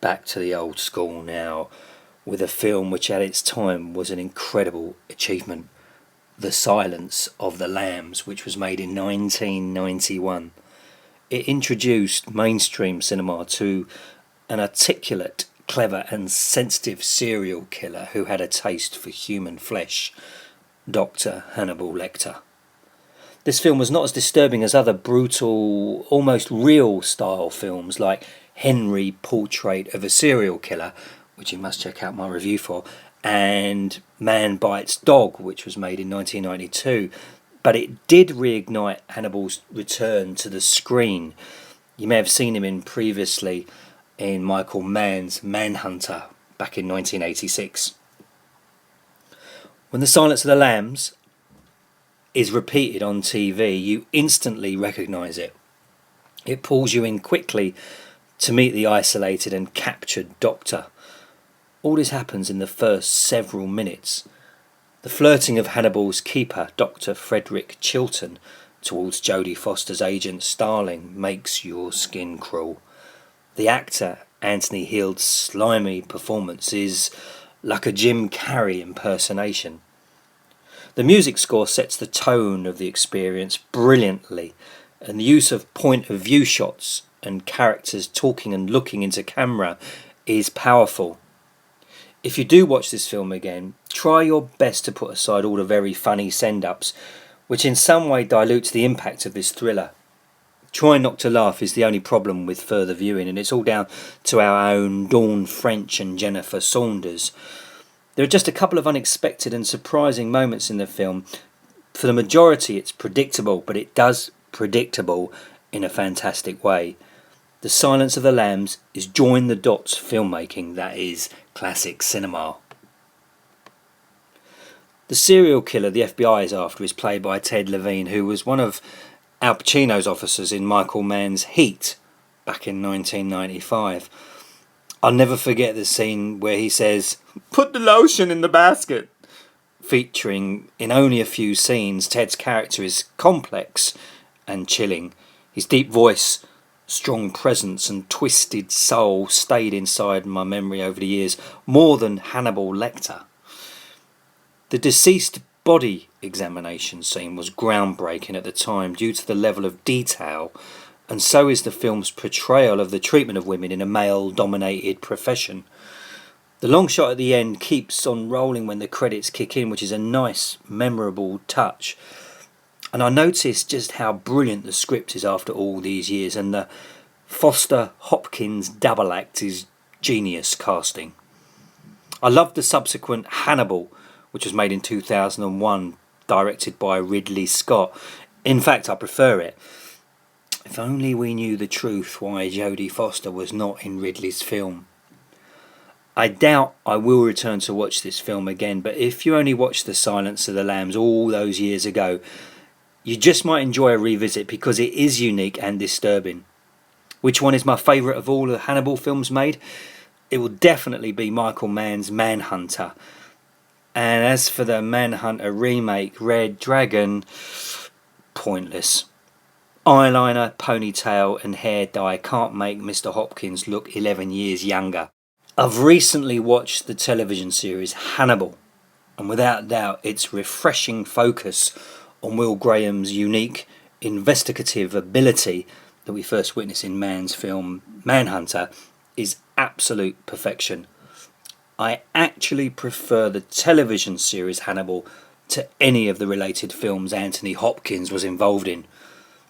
back to the old school now with a film which at its time was an incredible achievement. The Silence of the Lambs, which was made in 1991. It introduced mainstream cinema to an articulate, clever and sensitive serial killer who had a taste for human flesh, Dr. Hannibal Lecter. This film was not as disturbing as other brutal, almost real style films like Henry, Portrait of a Serial Killer, which you must check out my review for, and Man Bites Dog, which was made in 1992. But it did reignite Hannibal's return to the screen. You may have seen him previously in Michael Mann's Manhunter back in 1986. When The Silence of the Lambs is repeated on TV, you instantly recognise it. It pulls you in quickly to meet the isolated and captured Doctor. All this happens in the first several minutes. The flirting of Hannibal's keeper, Dr. Frederick Chilton, towards Jodie Foster's agent Starling makes your skin crawl. The actor Anthony Heald's slimy performance is like a Jim Carrey impersonation. The music score sets the tone of the experience brilliantly, and the use of point of view shots and characters talking and looking into camera is powerful. If you do watch this film again, try your best to put aside all the very funny send-ups, which in some way dilutes the impact of this thriller. Try not to laugh is the only problem with further viewing, and it's all down to our own Dawn French and Jennifer Saunders. There are just a couple of unexpected and surprising moments in the film. For the majority it's predictable, but it does predictable in a fantastic way. The Silence of the Lambs is join the dots filmmaking that is classic cinema. The serial killer the FBI is after is played by Ted Levine, who was one of Al Pacino's officers in Michael Mann's Heat back in 1995. I'll never forget the scene where he says, "Put the lotion in the basket." Featuring in only a few scenes, Ted's character is complex and chilling. His deep voice, strong presence and twisted soul stayed inside my memory over the years, more than Hannibal Lecter. The deceased body examination scene was groundbreaking at the time due to the level of detail, and so is the film's portrayal of the treatment of women in a male-dominated profession. The long shot at the end keeps on rolling when the credits kick in, which is a nice, memorable touch. And I noticed just how brilliant the script is after all these years, and the Foster-Hopkins double act is genius casting. I loved the subsequent Hannibal, which was made in 2001, directed by Ridley Scott. In fact, I prefer it. If only we knew the truth why Jodie Foster was not in Ridley's film. I doubt I will return to watch this film again, but if you only watched The Silence of the Lambs all those years ago, you just might enjoy a revisit because it is unique and disturbing. Which one is my favourite of all the Hannibal films made? It will definitely be Michael Mann's Manhunter. And as for the Manhunter remake, Red Dragon, pointless. Eyeliner, ponytail and hair dye can't make Mr. Hopkins look 11 years younger. I've recently watched the television series Hannibal, and without doubt its refreshing focus on Will Graham's unique investigative ability that we first witness in Mann's film Manhunter is absolute perfection. I actually prefer the television series Hannibal to any of the related films Anthony Hopkins was involved in.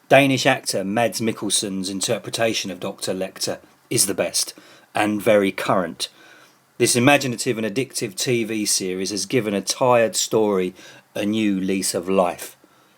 Danish actor Mads Mikkelsen's interpretation of Dr. Lecter is the best and very current. This imaginative and addictive TV series has given a tired story a new lease of life.